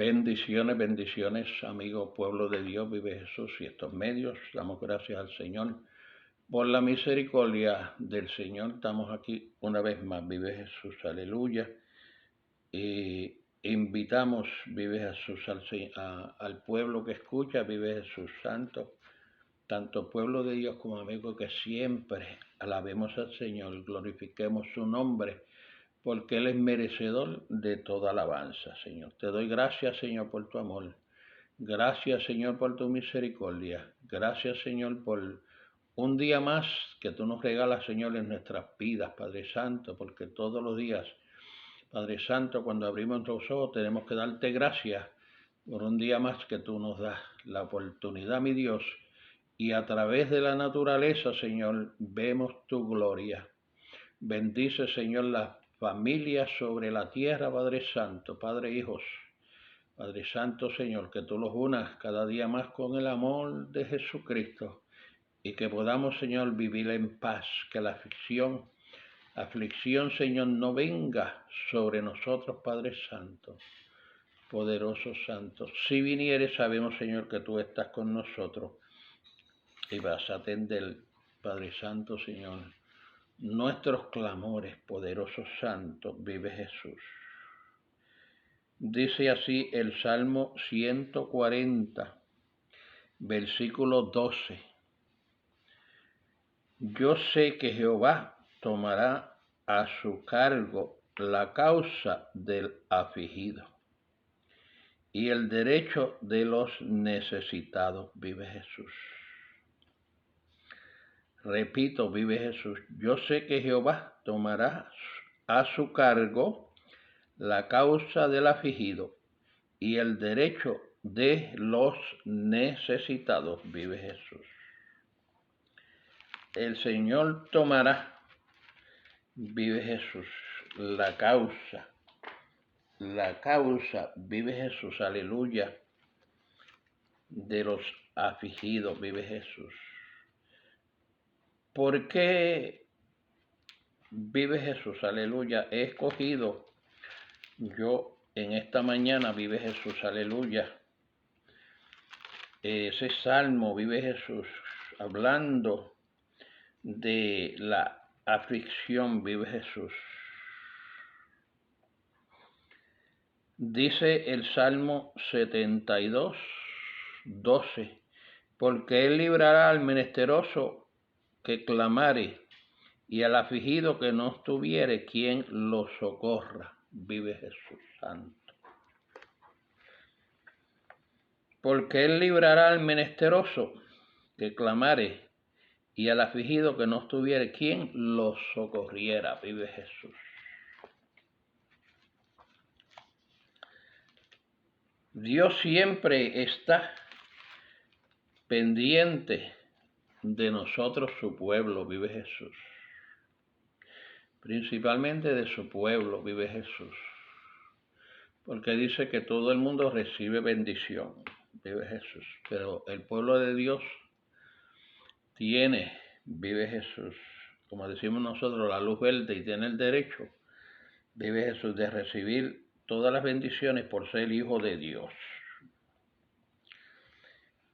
Bendiciones, bendiciones, amigo pueblo de Dios, vive Jesús y estos medios. Damos gracias al Señor por la misericordia del Señor. Estamos aquí una vez más, vive Jesús, aleluya. Y invitamos, vive Jesús, al pueblo que escucha, vive Jesús santo, tanto pueblo de Dios como amigo, que siempre alabemos al Señor, glorifiquemos su nombre, porque Él es merecedor de toda alabanza, Señor. Te doy gracias, Señor, por tu amor. Gracias, Señor, por tu misericordia. Gracias, Señor, por un día más que tú nos regalas, Señor, en nuestras vidas, Padre Santo, porque todos los días, Padre Santo, cuando abrimos nuestros ojos, tenemos que darte gracias por un día más que tú nos das la oportunidad, mi Dios, y a través de la naturaleza, Señor, vemos tu gloria. Bendice, Señor, las familias sobre la tierra, Padre Santo, Padre hijos. Padre Santo, Señor, que tú los unas cada día más con el amor de Jesucristo y que podamos, Señor, vivir en paz, que la aflicción, Señor, no venga sobre nosotros, Padre Santo, poderoso Santo. Si viniere, sabemos, Señor, que tú estás con nosotros y vas a atender, Padre Santo, Señor, nuestros clamores, poderoso Santo, vive Jesús. Dice así el Salmo 140, versículo 12. Yo sé que Jehová tomará a su cargo la causa del afligido y el derecho de los necesitados, vive Jesús. Repito, vive Jesús. Yo sé que Jehová tomará a su cargo la causa del afligido y el derecho de los necesitados, vive Jesús. El Señor tomará, vive Jesús, la causa, vive Jesús, aleluya, de los afligidos, vive Jesús. ¿Por qué vive Jesús, aleluya? He escogido yo en esta mañana, vive Jesús, aleluya, ese salmo, vive Jesús, hablando de la aflicción, vive Jesús. Dice el Salmo 72, 12, porque Él librará al menesteroso que clamare y al afligido que no tuviere quien lo socorra, vive Jesús santo. Porque Él librará al menesteroso que clamare y al afligido que no tuviere quien lo socorriera, vive Jesús. Dios siempre está pendiente de nosotros, su pueblo, vive Jesús. Principalmente de su pueblo, vive Jesús. Porque dice que todo el mundo recibe bendición, vive Jesús. Pero el pueblo de Dios tiene, vive Jesús, como decimos nosotros, la luz verde y tiene el derecho, vive Jesús, de recibir todas las bendiciones por ser hijo de Dios.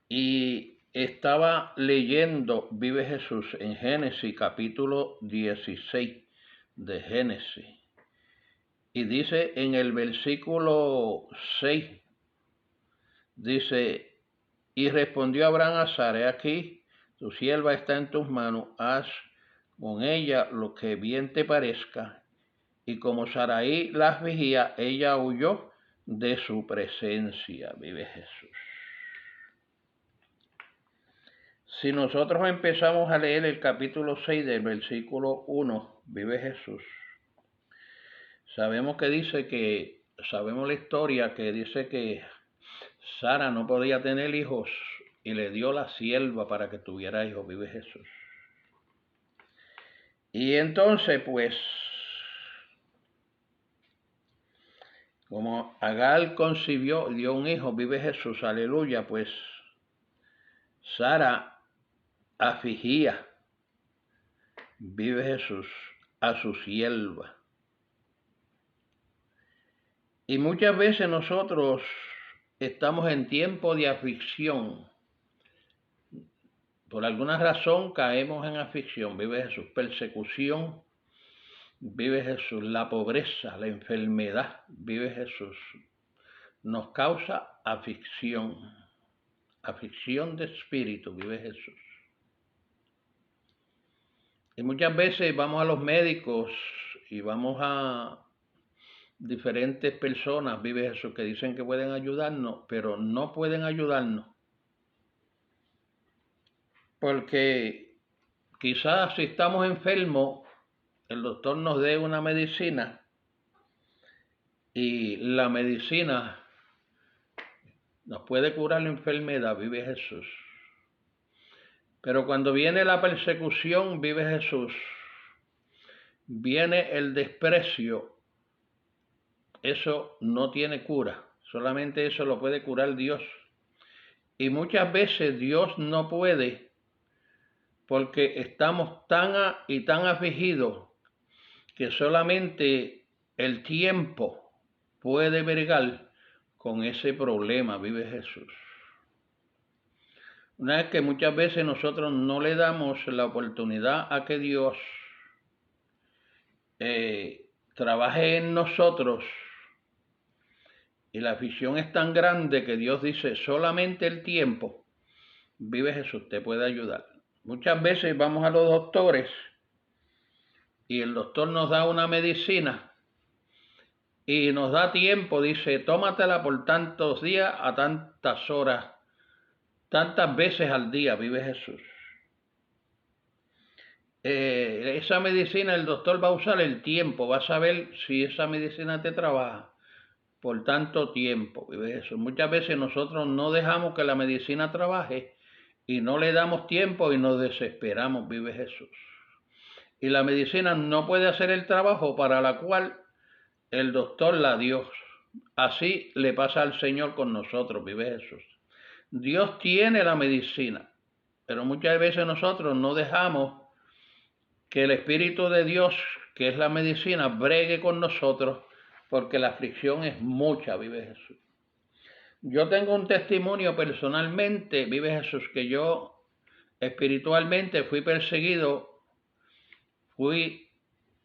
Y estaba leyendo, vive Jesús, en Génesis capítulo 16 de Génesis. Y dice en el versículo 6, dice, y respondió Abraham a Sara, he aquí, tu sierva está en tus manos, haz con ella lo que bien te parezca. Y como Sarai las vigía, ella huyó de su presencia, vive Jesús. Si nosotros empezamos a leer el capítulo 6 del versículo 1, vive Jesús, sabemos la historia que dice que Sara no podía tener hijos y le dio la sierva para que tuviera hijos, vive Jesús. Y entonces, pues, como Agar concibió y dio un hijo, vive Jesús, aleluya, pues Sara afligía, vive Jesús, a su sierva. Y muchas veces nosotros estamos en tiempo de aflicción. Por alguna razón caemos en aflicción. Vive Jesús. Persecución. Vive Jesús. La pobreza, la enfermedad. Vive Jesús. Nos causa aflicción. Aflicción de espíritu. Vive Jesús. Y muchas veces vamos a los médicos y vamos a diferentes personas, vive Jesús, que dicen que pueden ayudarnos, pero no pueden ayudarnos. Porque quizás si estamos enfermos, el doctor nos dé una medicina y la medicina nos puede curar la enfermedad, vive Jesús. Pero cuando viene la persecución, vive Jesús, viene el desprecio, eso no tiene cura, solamente eso lo puede curar Dios. Y muchas veces Dios no puede porque estamos tan afligidos que solamente el tiempo puede bregar con ese problema, vive Jesús. Una vez que muchas veces nosotros no le damos la oportunidad a que Dios trabaje en nosotros, y la aflicción es tan grande que Dios dice, solamente el tiempo, vive Jesús, te puede ayudar. Muchas veces vamos a los doctores y el doctor nos da una medicina y nos da tiempo, dice, tómatela por tantos días a tantas horas, tantas veces al día, vive Jesús. Esa medicina el doctor va a usar el tiempo, va a saber si esa medicina te trabaja por tanto tiempo, vive Jesús. Muchas veces nosotros no dejamos que la medicina trabaje y no le damos tiempo y nos desesperamos, vive Jesús. Y la medicina no puede hacer el trabajo para la cual el doctor la dio. Así le pasa al Señor con nosotros, vive Jesús. Dios tiene la medicina, pero muchas veces nosotros no dejamos que el Espíritu de Dios, que es la medicina, bregue con nosotros, porque la aflicción es mucha, vive Jesús. Yo tengo un testimonio personalmente, vive Jesús, que yo espiritualmente fui perseguido, fui,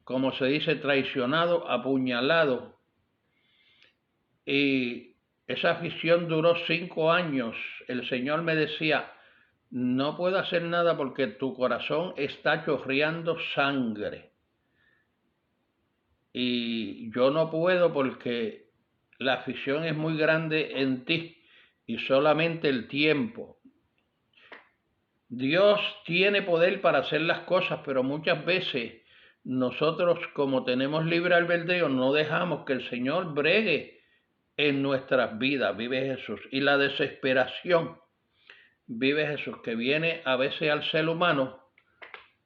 como se dice, traicionado, apuñalado, y esa aflicción duró 5 años. El Señor me decía, no puedo hacer nada porque tu corazón está chorreando sangre. Y yo no puedo porque la aflicción es muy grande en ti y solamente el tiempo. Dios tiene poder para hacer las cosas, pero muchas veces nosotros, como tenemos libre albedrío, no dejamos que el Señor bregue en nuestras vidas, vive Jesús. Y la desesperación, vive Jesús, que viene a veces al ser humano,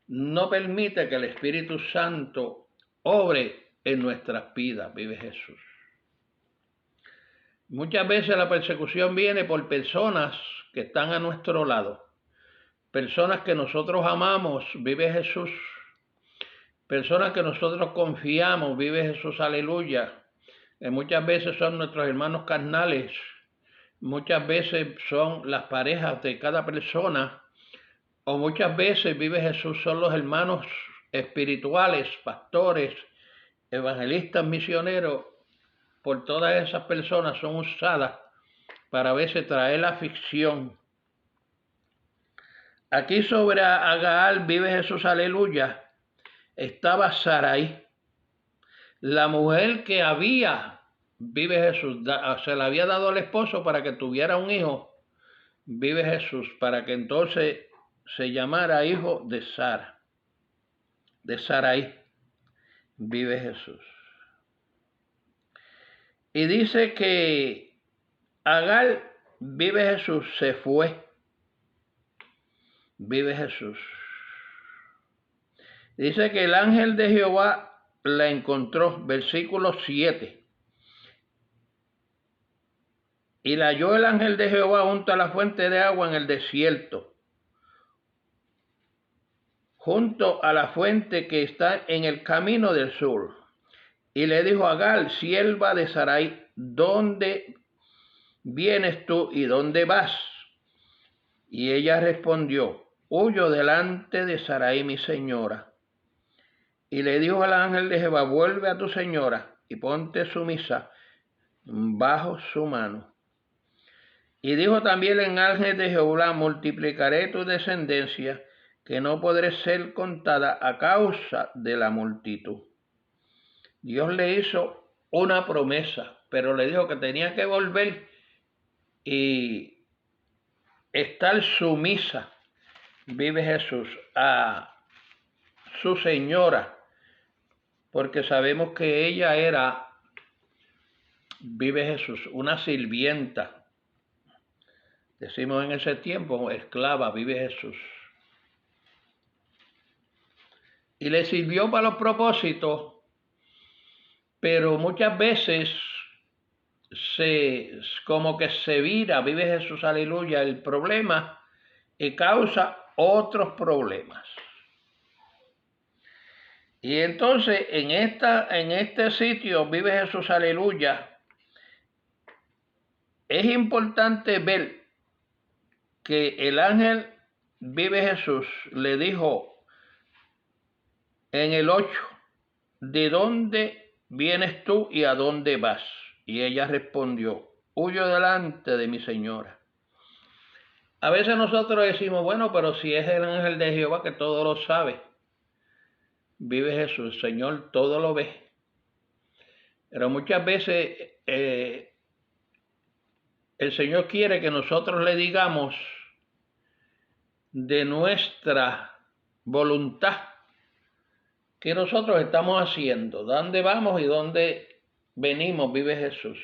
no permite que el Espíritu Santo obre en nuestras vidas, vive Jesús. Muchas veces la persecución viene por personas que están a nuestro lado, personas que nosotros amamos, vive Jesús, personas que nosotros confiamos, vive Jesús, aleluya. Muchas veces son nuestros hermanos carnales, muchas veces son las parejas de cada persona, o muchas veces, vive Jesús, son los hermanos espirituales, pastores, evangelistas, misioneros. Por todas esas personas son usadas para a veces traer la aflicción. Aquí sobre Agaal, vive Jesús, aleluya, estaba Sarai, la mujer que vive Jesús, se la había dado al esposo para que tuviera un hijo, vive Jesús, para que entonces se llamara hijo de Sara, de Sarai, vive Jesús. Y dice que Agar, vive Jesús, se fue, vive Jesús. Dice que el ángel de Jehová la encontró, versículo 7. Y la halló el ángel de Jehová junto a la fuente de agua en el desierto, junto a la fuente que está en el camino del sur. Y le dijo a Agar, sierva de Sarai, ¿dónde vienes tú y dónde vas? Y ella respondió, huyo delante de Sarai mi señora. Y le dijo al ángel de Jehová, vuelve a tu señora y ponte sumisa bajo su mano. Y dijo también el ángel de Jehová, multiplicaré tu descendencia, que no podré ser contada a causa de la multitud. Dios le hizo una promesa, pero le dijo que tenía que volver y estar sumisa, vive Jesús, a su señora, porque sabemos que ella era, vive Jesús, una sirvienta. Decimos en ese tiempo, esclava, vive Jesús. Y le sirvió para los propósitos, pero muchas veces como que se vira, vive Jesús, aleluya, el problema y causa otros problemas. Y entonces en este sitio, vive Jesús, aleluya, es importante ver que el ángel, vive Jesús, le dijo en el 8, ¿de dónde vienes tú y a dónde vas? Y ella respondió, huyo delante de mi señora. A veces nosotros decimos, bueno, pero si es el ángel de Jehová que todo lo sabe, vive Jesús, el Señor todo lo ve. Pero muchas veces el Señor quiere que nosotros le digamos de nuestra voluntad que nosotros estamos haciendo, dónde vamos y dónde venimos, vive Jesús.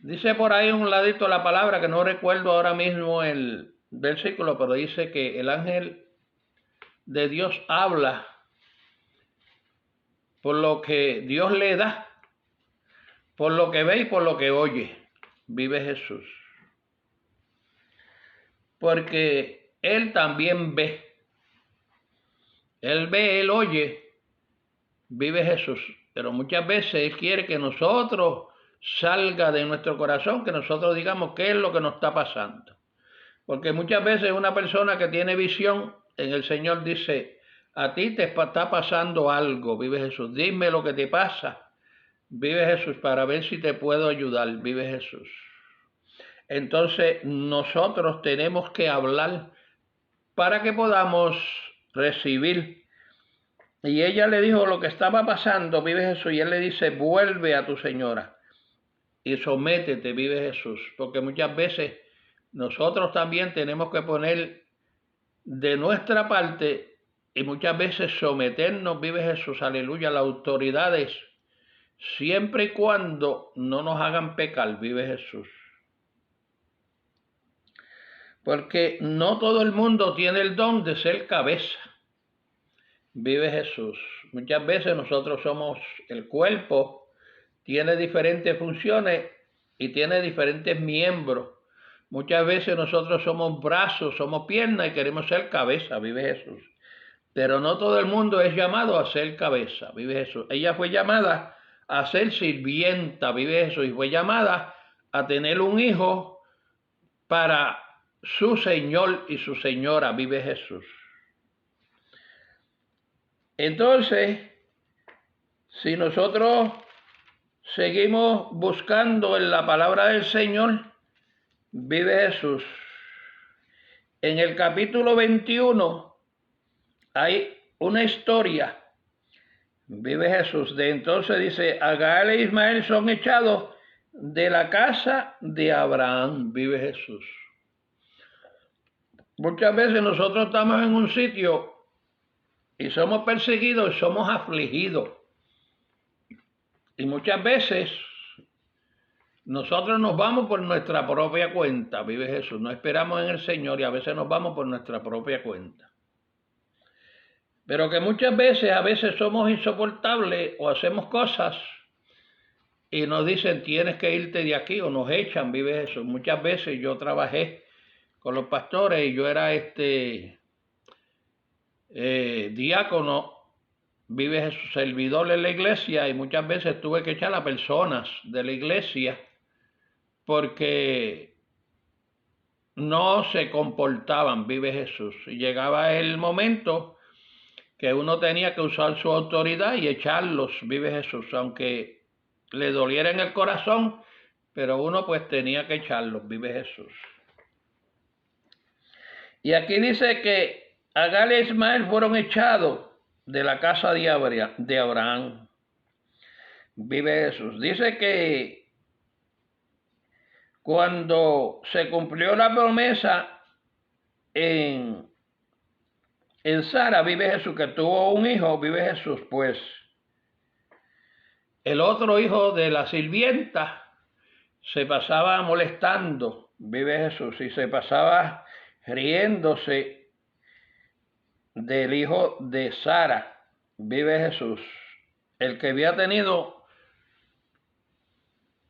Dice por ahí un ladito la palabra, que no recuerdo ahora mismo el versículo, pero dice que el ángel de Dios habla por lo que Dios le da, por lo que ve y por lo que oye, vive Jesús. Porque Él también ve. Él ve, Él oye, vive Jesús. Pero muchas veces Él quiere que nosotros salga de nuestro corazón, que nosotros digamos qué es lo que nos está pasando. Porque muchas veces una persona que tiene visión en el Señor dice, a ti te está pasando algo, vive Jesús, dime lo que te pasa, vive Jesús, para ver si te puedo ayudar, vive Jesús. Entonces nosotros tenemos que hablar para que podamos recibir. Y ella le dijo lo que estaba pasando, vive Jesús, y él le dice, vuelve a tu señora y sométete, vive Jesús, porque muchas veces nosotros también tenemos que poner de nuestra parte y muchas veces someternos, vive Jesús, aleluya, a las autoridades, siempre y cuando no nos hagan pecar, vive Jesús. Porque no todo el mundo tiene el don de ser cabeza, vive Jesús. Muchas veces nosotros somos el cuerpo, tiene diferentes funciones y tiene diferentes miembros. Muchas veces nosotros somos brazos, somos piernas y queremos ser cabeza, vive Jesús. Pero no todo el mundo es llamado a ser cabeza, vive Jesús. Ella fue llamada a ser sirvienta, vive Jesús, y fue llamada a tener un hijo para su Señor y su Señora, vive Jesús. Entonces, si nosotros seguimos buscando en la palabra del Señor, vive Jesús. En el capítulo 21 hay una historia, vive Jesús. De entonces dice, Agar e Ismael son echados de la casa de Abraham, vive Jesús. Muchas veces nosotros estamos en un sitio y somos perseguidos y somos afligidos. Y muchas veces nosotros nos vamos por nuestra propia cuenta, vive Jesús. No esperamos en el Señor y a veces nos vamos por nuestra propia cuenta. Pero que muchas veces, a veces somos insoportables o hacemos cosas y nos dicen tienes que irte de aquí o nos echan, vive Jesús. Muchas veces yo trabajé con los pastores y yo era diácono vive Jesús, servidor en la iglesia, y muchas veces tuve que echar a personas de la iglesia porque no se comportaban, vive Jesús. Y llegaba el momento que uno tenía que usar su autoridad y echarlos, vive Jesús, aunque le doliera en el corazón, pero uno pues tenía que echarlos, vive Jesús. Y aquí dice que Agar y Ismael fueron echados de la casa de Abraham. Vive Jesús. Dice que cuando se cumplió la promesa en Sara, vive Jesús, que tuvo un hijo, vive Jesús, pues el otro hijo de la sirvienta se pasaba molestando, vive Jesús, y se pasaba riéndose del hijo de Sara, vive Jesús, el que había tenido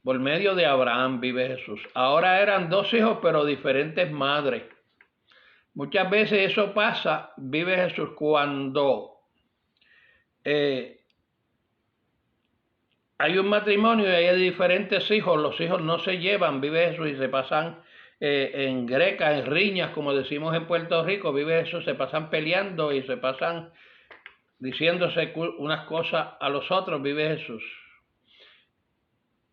por medio de Abraham, vive Jesús. Ahora eran dos hijos, pero diferentes madres. Muchas veces eso pasa, vive Jesús, cuando hay un matrimonio y hay diferentes hijos, los hijos no se llevan, vive Jesús, y se pasan en greca, en riñas, como decimos en Puerto Rico, vive Jesús, se pasan peleando y se pasan diciéndose unas cosas a los otros, vive Jesús.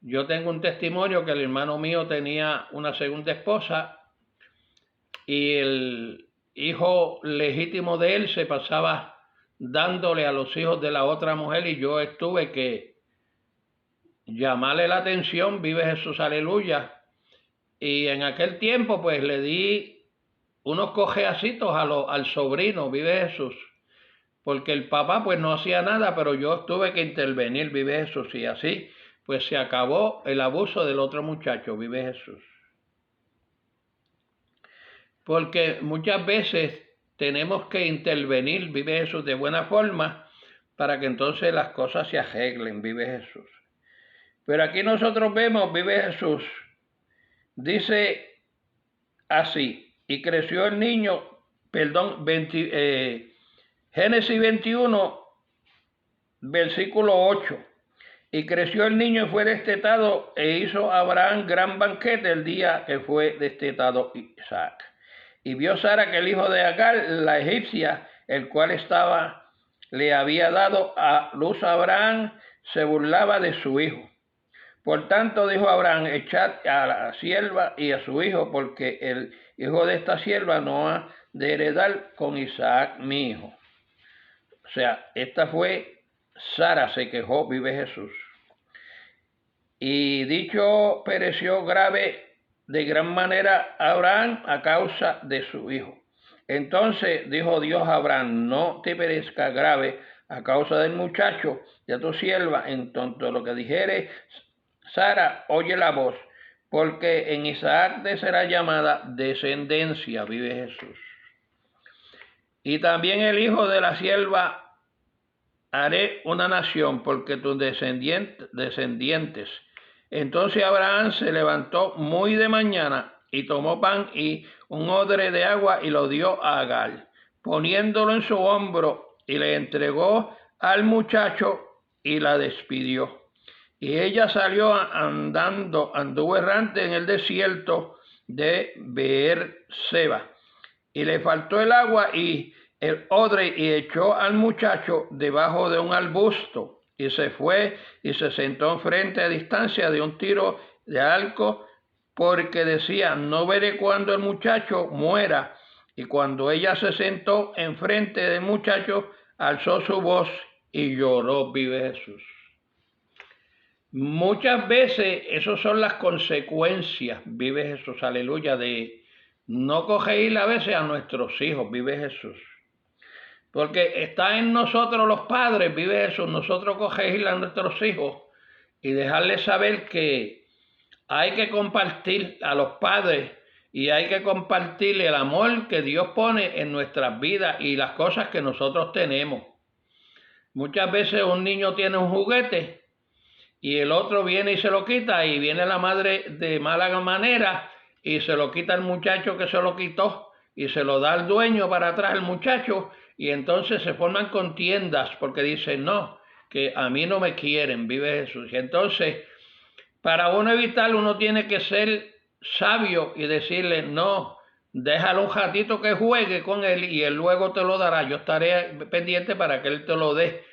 Yo tengo un testimonio que el hermano mío tenía una segunda esposa y el hijo legítimo de él se pasaba dándole a los hijos de la otra mujer, y yo tuve que llamarle la atención, vive Jesús, aleluya. Y en aquel tiempo pues le di unos cojeacitos al sobrino, vive Jesús, porque el papá pues no hacía nada, pero yo tuve que intervenir, vive Jesús, y así pues se acabó el abuso del otro muchacho, vive Jesús. Porque muchas veces tenemos que intervenir, vive Jesús, de buena forma, para que entonces las cosas se arreglen, vive Jesús. Pero aquí nosotros vemos, vive Jesús, dice así, y creció el niño, Génesis 21, versículo 8. Y creció el niño y fue destetado, e hizo Abraham gran banquete el día que fue destetado Isaac. Y vio Sara que el hijo de Agar, la egipcia, el cual le había dado a luz a Abraham, se burlaba de su hijo. Por tanto dijo Abraham, echad a la sierva y a su hijo, porque el hijo de esta sierva no ha de heredar con Isaac mi hijo. O sea, esta fue Sara, se quejó, vive Jesús. Y dicho pereció de gran manera Abraham a causa de su hijo. Entonces dijo Dios a Abraham, no te perezca grave a causa del muchacho de tu sierva, en tanto lo que dijere Sara, oye la voz, porque en Isaac te será llamada descendencia, vive Jesús. Y también el hijo de la sierva haré una nación, porque tus descendientes. Entonces Abraham se levantó muy de mañana y tomó pan y un odre de agua y lo dio a Agar, poniéndolo en su hombro, y le entregó al muchacho y la despidió. Y ella salió anduvo errante en el desierto de Beerseba, y le faltó el agua y el odre, y echó al muchacho debajo de un arbusto, y se fue y se sentó enfrente a distancia de un tiro de arco, porque decía, no veré cuando el muchacho muera. Y cuando ella se sentó enfrente del muchacho, alzó su voz y lloró, vive Jesús. Muchas veces esas son las consecuencias, vive Jesús, aleluya, de no corregir a veces a nuestros hijos, vive Jesús. Porque está en nosotros los padres, vive Jesús, nosotros corregir a nuestros hijos y dejarles saber que hay que compartir a los padres y hay que compartir el amor que Dios pone en nuestras vidas y las cosas que nosotros tenemos. Muchas veces un niño tiene un juguete y el otro viene y se lo quita, y viene la madre de mala manera y se lo quita al muchacho que se lo quitó, y se lo da al dueño para atrás al muchacho, y entonces se forman contiendas porque dicen, no, que a mí no me quieren, vive Jesús. Y entonces, para uno evitarlo, uno tiene que ser sabio y decirle, no, déjalo un ratito que juegue con él y él luego te lo dará. Yo estaré pendiente para que él te lo dé.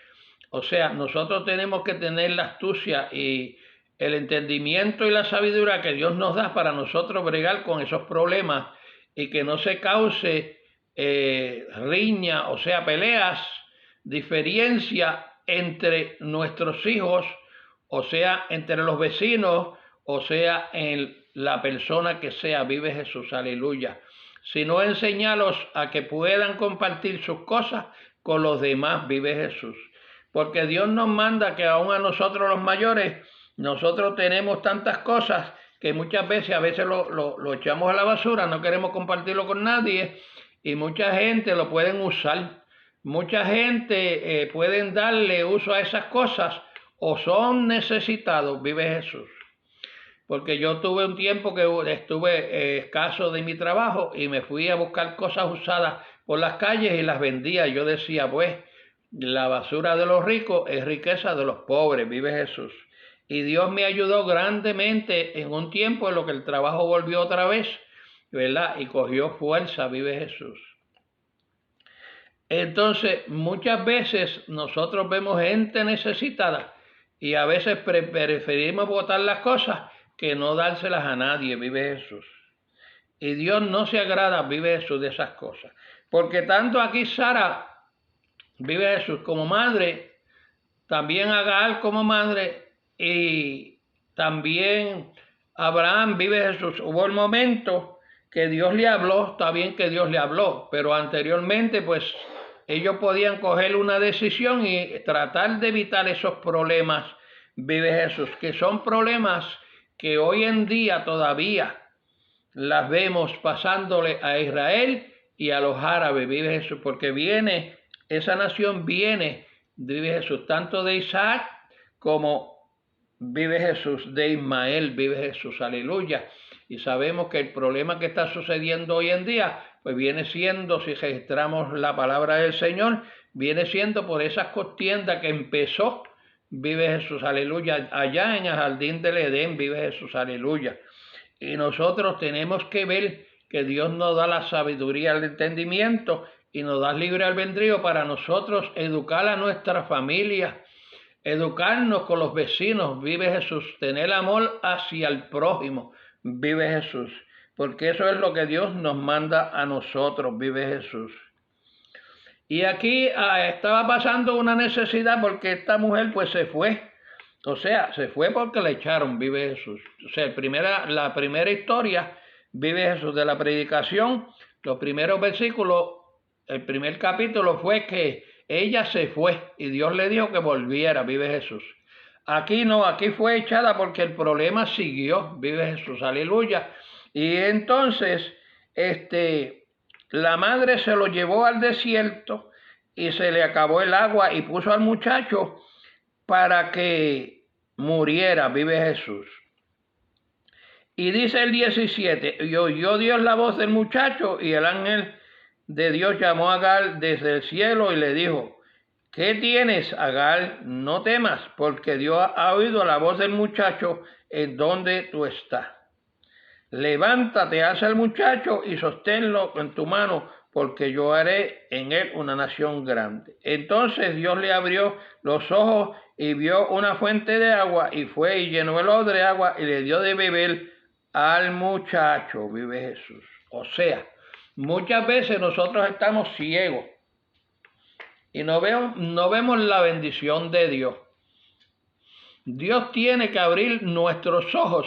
O sea, nosotros tenemos que tener la astucia y el entendimiento y la sabiduría que Dios nos da para nosotros bregar con esos problemas y que no se cause riña, o sea, peleas, diferencia entre nuestros hijos, o sea, entre los vecinos, o sea, en la persona que sea, vive Jesús, aleluya. Sino enseñarlos a que puedan compartir sus cosas con los demás, vive Jesús. Porque Dios nos manda que aún a nosotros los mayores, nosotros tenemos tantas cosas que muchas veces, a veces lo echamos a la basura, no queremos compartirlo con nadie y mucha gente lo pueden usar. Mucha gente pueden darle uso a esas cosas o son necesitados, vive Jesús. Porque yo tuve un tiempo que estuve escaso de mi trabajo y me fui a buscar cosas usadas por las calles y las vendía. Yo decía, pues, la basura de los ricos es riqueza de los pobres, vive Jesús. Y Dios me ayudó grandemente en un tiempo en lo que el trabajo volvió otra vez, ¿verdad? Y cogió fuerza, vive Jesús. Entonces, muchas veces nosotros vemos gente necesitada y a veces preferimos botar las cosas que no dárselas a nadie, vive Jesús. Y Dios no se agrada, vive Jesús, de esas cosas. Porque tanto aquí Sara, vive Jesús, como madre, también Agar como madre, y también Abraham, vive Jesús. Hubo el momento que Dios le habló, está bien que Dios le habló, pero anteriormente pues ellos podían coger una decisión y tratar de evitar esos problemas, vive Jesús, que son problemas que hoy en día todavía las vemos pasándole a Israel y a los árabes, vive Jesús, porque viene, esa nación viene, vive Jesús, tanto de Isaac como vive Jesús, de Ismael, vive Jesús, aleluya. Y sabemos que el problema que está sucediendo hoy en día, pues viene siendo, si registramos la palabra del Señor, viene siendo por esas contiendas que empezó, vive Jesús, aleluya, allá en el jardín del Edén, vive Jesús, aleluya. Y nosotros tenemos que ver que Dios nos da la sabiduría, el entendimiento y nos da libre albedrío para nosotros educar a nuestra familia, educarnos con los vecinos, vive Jesús, tener amor hacia el prójimo, vive Jesús, porque eso es lo que Dios nos manda a nosotros, vive Jesús. Y aquí estaba pasando una necesidad porque esta mujer pues se fue, o sea, se fue porque le echaron, vive Jesús. O sea, la primera historia, vive Jesús, de la predicación, los primeros versículos, el primer capítulo fue que ella se fue y Dios le dijo que volviera, vive Jesús. Aquí no, aquí fue echada porque el problema siguió, vive Jesús, aleluya. Y entonces, la madre se lo llevó al desierto y se le acabó el agua y puso al muchacho para que muriera, vive Jesús. Y dice el 17, y oyó Dios la voz del muchacho y el ángel de Dios llamó a Agar desde el cielo y le dijo, ¿qué tienes, Agar? No temas, porque Dios ha oído la voz del muchacho en donde tú estás. Levántate, alza al muchacho y sosténlo en tu mano, porque yo haré en él una nación grande. Entonces Dios le abrió los ojos y vio una fuente de agua y fue y llenó el odre de agua y le dio de beber al muchacho, vive Jesús. O sea, muchas veces nosotros estamos ciegos y no vemos la bendición de Dios. Dios tiene que abrir nuestros ojos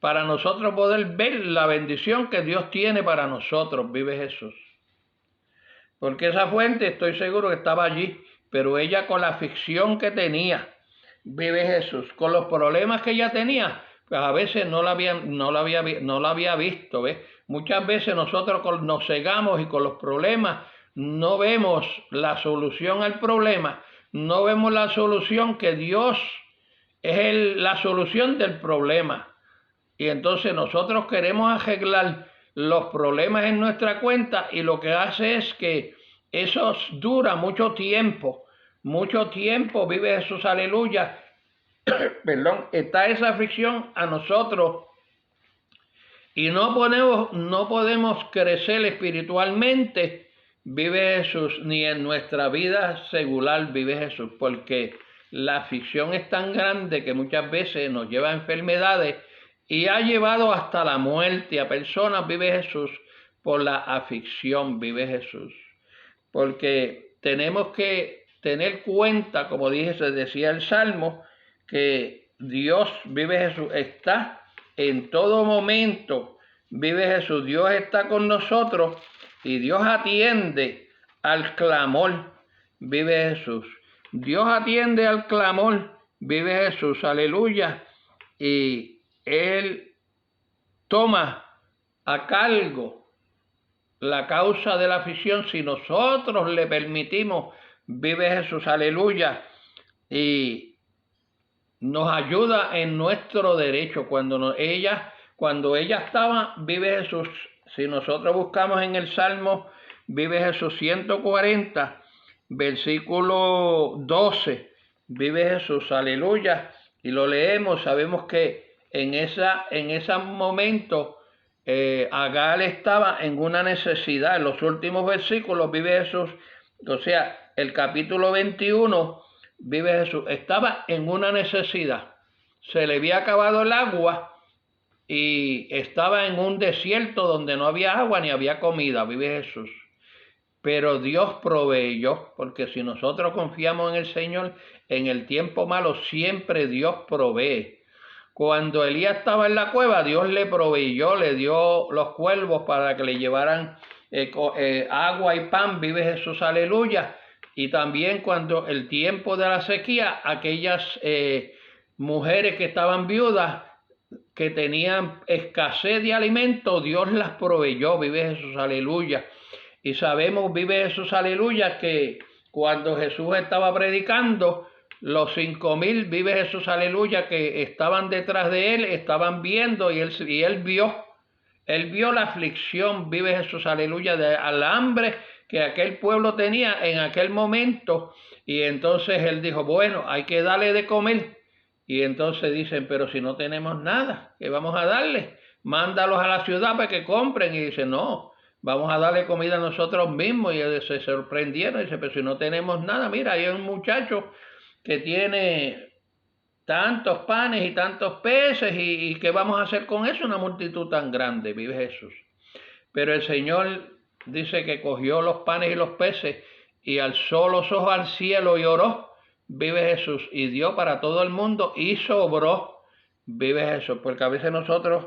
para nosotros poder ver la bendición que Dios tiene para nosotros, vive Jesús. Porque esa fuente estoy seguro que estaba allí, pero ella con la aflicción que tenía, vive Jesús, con los problemas que ella tenía, pues a veces no la había visto, ¿ves? Muchas veces nosotros nos cegamos y con los problemas no vemos la solución al problema, no vemos la solución que Dios es la solución del problema. Y entonces nosotros queremos arreglar los problemas en nuestra cuenta, y lo que hace es que eso dura mucho tiempo, vive Jesús, aleluya. Perdón, está esa aflicción a nosotros y no podemos crecer espiritualmente, vive Jesús, ni en nuestra vida secular vive Jesús, porque la aflicción es tan grande que muchas veces nos lleva a enfermedades y ha llevado hasta la muerte a personas, vive Jesús, por la aflicción, vive Jesús. Porque tenemos que tener cuenta, como se decía el Salmo, que Dios, vive Jesús, está en todo momento, vive Jesús, Dios está con nosotros y Dios atiende al clamor, vive Jesús. Dios atiende al clamor, vive Jesús, aleluya, y Él toma a cargo la causa de la aflicción si nosotros le permitimos, vive Jesús, aleluya, y nos ayuda en nuestro derecho. Cuando ella estaba, vive Jesús, si nosotros buscamos en el Salmo, vive Jesús 140, versículo 12, vive Jesús, aleluya, y lo leemos, sabemos que en ese momento Agar estaba en una necesidad. En los últimos versículos vive Jesús, o sea, el capítulo 21, vive Jesús, estaba en una necesidad. Se le había acabado el agua y estaba en un desierto donde no había agua ni había comida, vive Jesús. Pero Dios proveyó, porque si nosotros confiamos en el Señor, en el tiempo malo siempre Dios provee. Cuando Elías estaba en la cueva, Dios le proveyó, le dio los cuervos para que le llevaran agua y pan, vive Jesús, aleluya. Y también cuando el tiempo de la sequía, aquellas mujeres que estaban viudas, que tenían escasez de alimento, Dios las proveyó, vive Jesús, aleluya. Y sabemos, vive Jesús, aleluya, que cuando Jesús estaba predicando, los 5,000, vive Jesús, aleluya, que estaban detrás de él, estaban viendo y él vio la aflicción, vive Jesús, aleluya, al hambre que aquel pueblo tenía en aquel momento. Y entonces él dijo, bueno, hay que darle de comer. Y entonces dicen, pero si no tenemos nada, ¿qué vamos a darle? Mándalos a la ciudad para que compren. Y dice, no, vamos a darle comida a nosotros mismos. Y se sorprendieron y dice, pero si no tenemos nada, mira, hay un muchacho que tiene tantos panes y tantos peces, y ¿qué vamos a hacer con eso? Una multitud tan grande, vive Jesús. Pero el Señor dice que cogió los panes y los peces y alzó los ojos al cielo y oró, vive Jesús, y dio para todo el mundo y sobró, vive Jesús, porque a veces nosotros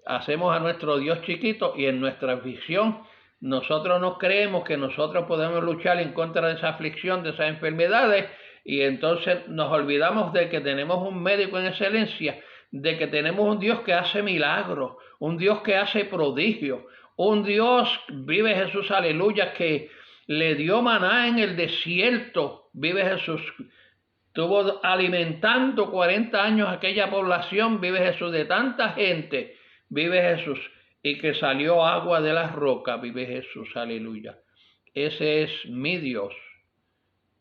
hacemos a nuestro Dios chiquito y en nuestra aflicción nosotros no creemos que nosotros podemos luchar en contra de esa aflicción, de esas enfermedades, y entonces nos olvidamos de que tenemos un médico en excelencia, de que tenemos un Dios que hace milagros, un Dios que hace prodigios, un Dios, vive Jesús, aleluya, que le dio maná en el desierto, vive Jesús, estuvo alimentando 40 años aquella población, vive Jesús, de tanta gente, vive Jesús, y que salió agua de las rocas, vive Jesús, aleluya. Ese es mi Dios,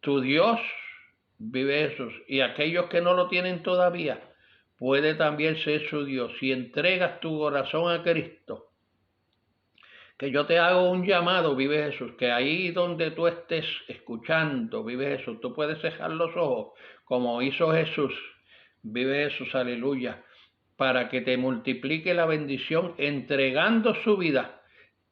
tu Dios, vive Jesús, y aquellos que no lo tienen todavía, puede también ser su Dios. Si entregas tu corazón a Cristo, que yo te hago un llamado, vive Jesús, que ahí donde tú estés escuchando, vive Jesús, tú puedes cejar los ojos, como hizo Jesús, vive Jesús, aleluya, para que te multiplique la bendición, entregando su vida,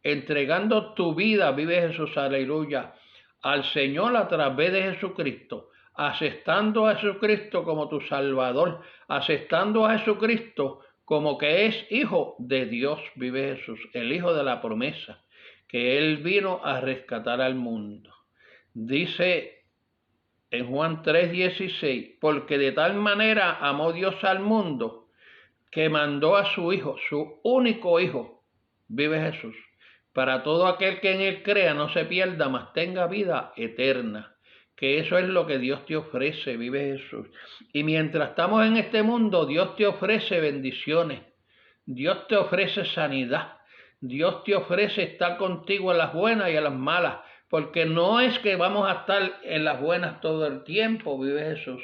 entregando tu vida, vive Jesús, aleluya, al Señor a través de Jesucristo, aceptando a Jesucristo como tu Salvador, aceptando a Jesucristo como que es hijo de Dios, vive Jesús, el hijo de la promesa, que Él vino a rescatar al mundo. Dice en Juan 3:16, porque de tal manera amó Dios al mundo, que mandó a su Hijo, su único Hijo, vive Jesús, para todo aquel que en Él crea no se pierda, mas tenga vida eterna. Que eso es lo que Dios te ofrece, vive Jesús. Y mientras estamos en este mundo, Dios te ofrece bendiciones, Dios te ofrece sanidad, Dios te ofrece estar contigo en las buenas y en las malas, porque no es que vamos a estar en las buenas todo el tiempo, vive Jesús,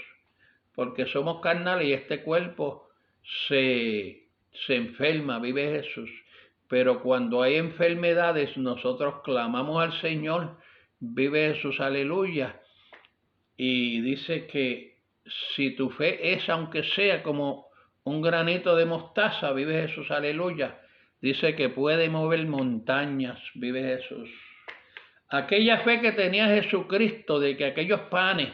porque somos carnales y este cuerpo se enferma, vive Jesús. Pero cuando hay enfermedades, nosotros clamamos al Señor, vive Jesús, aleluya. Y dice que si tu fe es, aunque sea como un granito de mostaza, vive Jesús, aleluya. Dice que puede mover montañas, vive Jesús. Aquella fe que tenía Jesucristo de que aquellos panes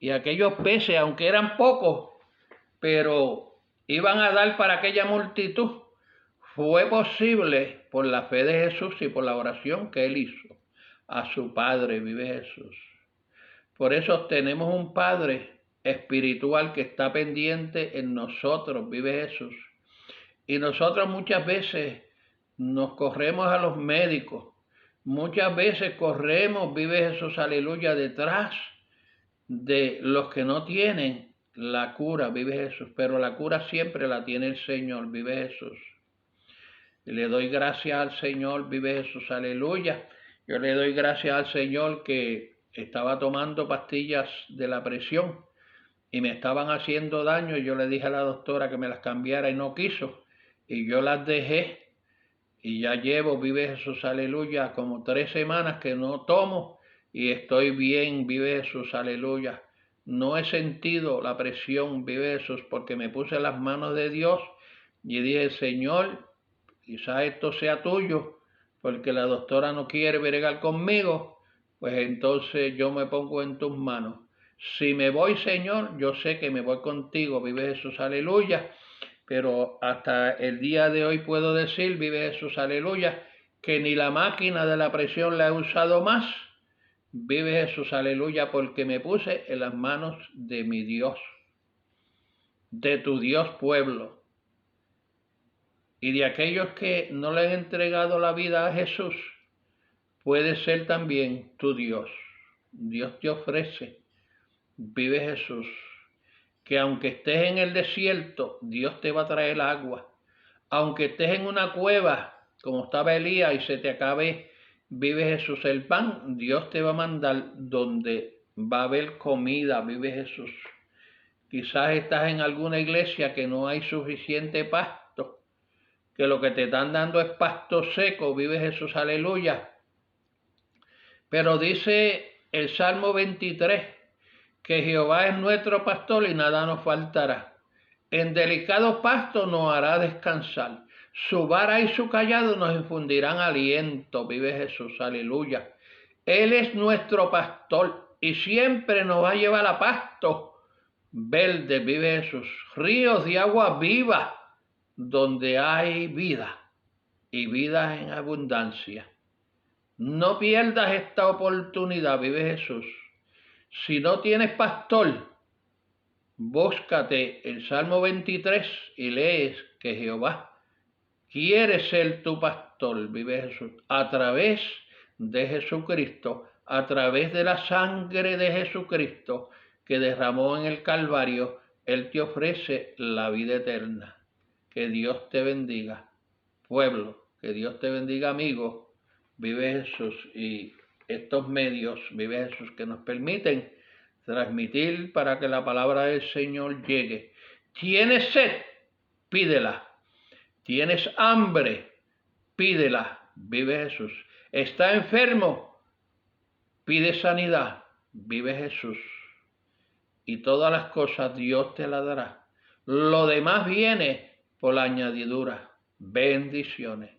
y aquellos peces, aunque eran pocos, pero iban a dar para aquella multitud, fue posible por la fe de Jesús y por la oración que él hizo a su Padre, vive Jesús. Por eso tenemos un Padre espiritual que está pendiente en nosotros, vive Jesús. Y nosotros muchas veces nos corremos a los médicos, muchas veces corremos, vive Jesús, aleluya, detrás de los que no tienen la cura, vive Jesús, pero la cura siempre la tiene el Señor, vive Jesús. Y le doy gracias al Señor, vive Jesús, aleluya. Yo le doy gracias al Señor que estaba tomando pastillas de la presión y me estaban haciendo daño y yo le dije a la doctora que me las cambiara y no quiso. Y yo las dejé y ya llevo, vive Jesús, aleluya, como 3 semanas que no tomo y estoy bien, vive Jesús, aleluya. No he sentido la presión, vive Jesús, porque me puse en las manos de Dios y dije, Señor, quizás esto sea tuyo, porque la doctora no quiere bregar conmigo, pues entonces yo me pongo en tus manos. Si me voy, Señor, yo sé que me voy contigo, vive Jesús, aleluya. Pero hasta el día de hoy puedo decir, vive Jesús, aleluya, que ni la máquina de la presión la he usado más. Vive Jesús, aleluya, porque me puse en las manos de mi Dios, de tu Dios pueblo, y de aquellos que no le han entregado la vida a Jesús, puede ser también tu Dios. Dios te ofrece, vive Jesús, que aunque estés en el desierto, Dios te va a traer agua. Aunque estés en una cueva, como estaba Elías, y se te acabe, vive Jesús, el pan, Dios te va a mandar donde va a haber comida, vive Jesús. Quizás estás en alguna iglesia que no hay suficiente pasto, que lo que te están dando es pasto seco, vive Jesús, aleluya. Pero dice el Salmo 23, que Jehová es nuestro pastor y nada nos faltará. En delicado pasto nos hará descansar. Su vara y su callado nos infundirán aliento. Vive Jesús, aleluya. Él es nuestro pastor y siempre nos va a llevar a pasto verde, vive Jesús. Ríos de agua viva, donde hay vida y vida en abundancia. No pierdas esta oportunidad, vive Jesús. Si no tienes pastor, búscate el Salmo 23 y lees que Jehová quiere ser tu pastor, vive Jesús, a través de Jesucristo, a través de la sangre de Jesucristo que derramó en el Calvario, Él te ofrece la vida eterna. Que Dios te bendiga, pueblo, que Dios te bendiga, amigo, vive Jesús, y estos medios, vive Jesús, que nos permiten transmitir para que la palabra del Señor llegue. ¿Tienes sed? Pídela. ¿Tienes hambre? Pídela. Vive Jesús. ¿Está enfermo? Pide sanidad. Vive Jesús. Y todas las cosas Dios te las dará. Lo demás viene por la añadidura. Bendiciones.